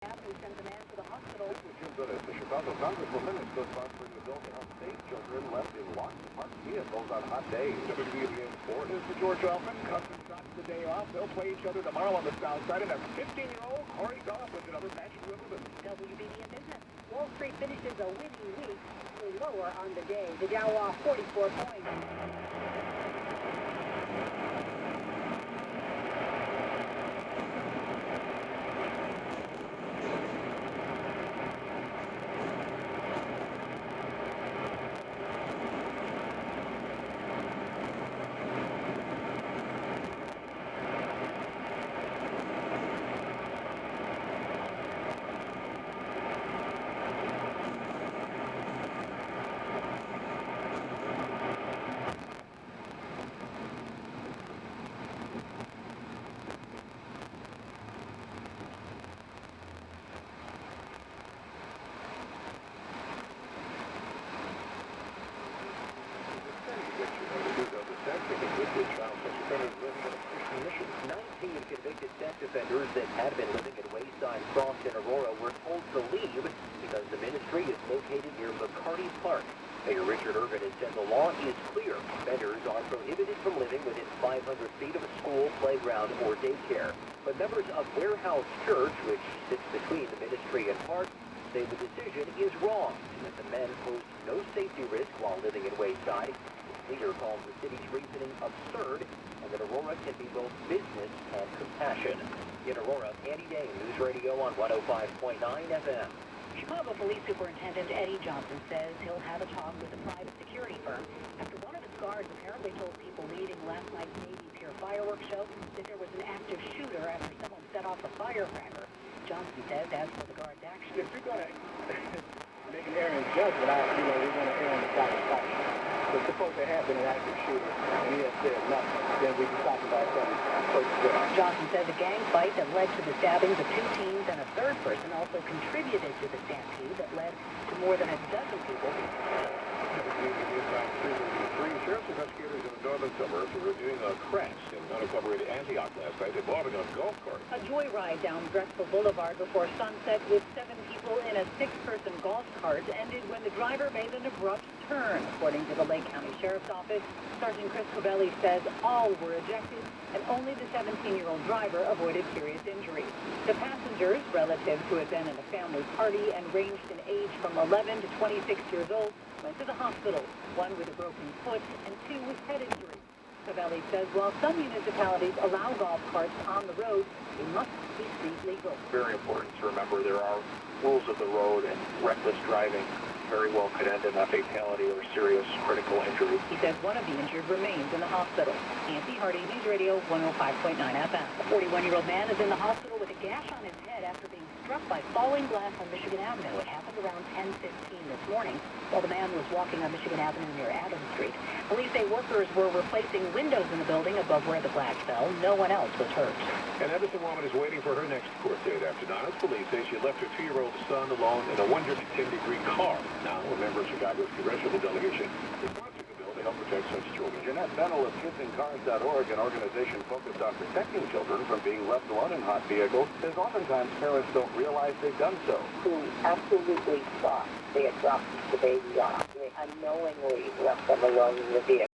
Avenue sent the man to the hospital. The Chicago Congresswoman is still sponsoring the bill to help save children left in locked parked vehicles on hot days. WBA's Ford is for George Elfman. Cousins got the day off. They'll play each other tomorrow on the south side. And a 15-year-old Corey Goff with another match at Wimbledon. WBA Business. Wall Street finishes a winning week, lower on the day. The Dow off 44 points. Convicted sex offenders that had been living at Wayside Cross in Aurora were told to leave because the ministry is located near McCarty Park. Mayor Richard Irvin has said the law is clear. Offenders are prohibited from living within 500 feet of a school, playground, or daycare. But members of Warehouse Church, which sits between the ministry and park, say the decision is wrong and that the men pose no safety risk while living at Wayside. The leader calls the city's reasoning absurd and that Aurora can be both business and compassion. In Aurora, Andy Day, News Radio on 105.9 FM. Chicago Police Superintendent Eddie Johnson says he'll have a talk with a private security firm after one of his guards apparently told people leaving last night's Navy Pier fireworks show that there was an active shooter after someone set off a firecracker. Johnson says as for the guard's action... If you're going to make an error in judgment, we want to err on the side of caution. But suppose there had been an active shooter and he had said nothing, then we can talk about something. Johnson said the gang fight that led to the stabbings of 2 teens and a third person also contributed to the stampede that led to more than a dozen people. Three sheriff's investigators in the northern suburbs are reviewing a crash in undercover in Antioch last night involving a golf cart. A joyride down Drexel Boulevard before sunset with 7 people in a 6-person golf cart ended when the driver made an abrupt turn. According to the Lake County Sheriff's Office, Sergeant Chris Covelli says all were ejected and only the 17-year-old driver avoided serious injury. The passengers, relatives who had been in a family party and ranged in age from 11 to 26 years old, went to the hospital, 1 with a broken foot and 2 with head injuries. Covelli says while some municipalities allow golf carts on the road, they must be street legal. Very important to remember there are rules of the road, and reckless driving very well could end in a fatality or serious critical injury. He says one of the injured remains in the hospital. Nancy Hardy, News Radio 105.9 FM. A 41-year-old man is in the hospital with a gash on his head after being struck by falling glass on Michigan Avenue. It happened around 10:15 this morning while the man was walking on Michigan Avenue near Adams Street. Police say workers were replacing windows in the building above where the glass fell. No one else was hurt. An Edison woman is waiting for her next court date after Niles police say she left her 2-year-old son alone in a 110-degree car. Now, a member of Chicago's congressional delegation is sponsoring the bill to help protect such children. Jeanette Bennell of KidsInCars.org, an organization focused on protecting children from being left alone in hot vehicles, says oftentimes parents don't realize they've done so. Who absolutely thought they had dropped the baby off. They unknowingly left them alone in the vehicle.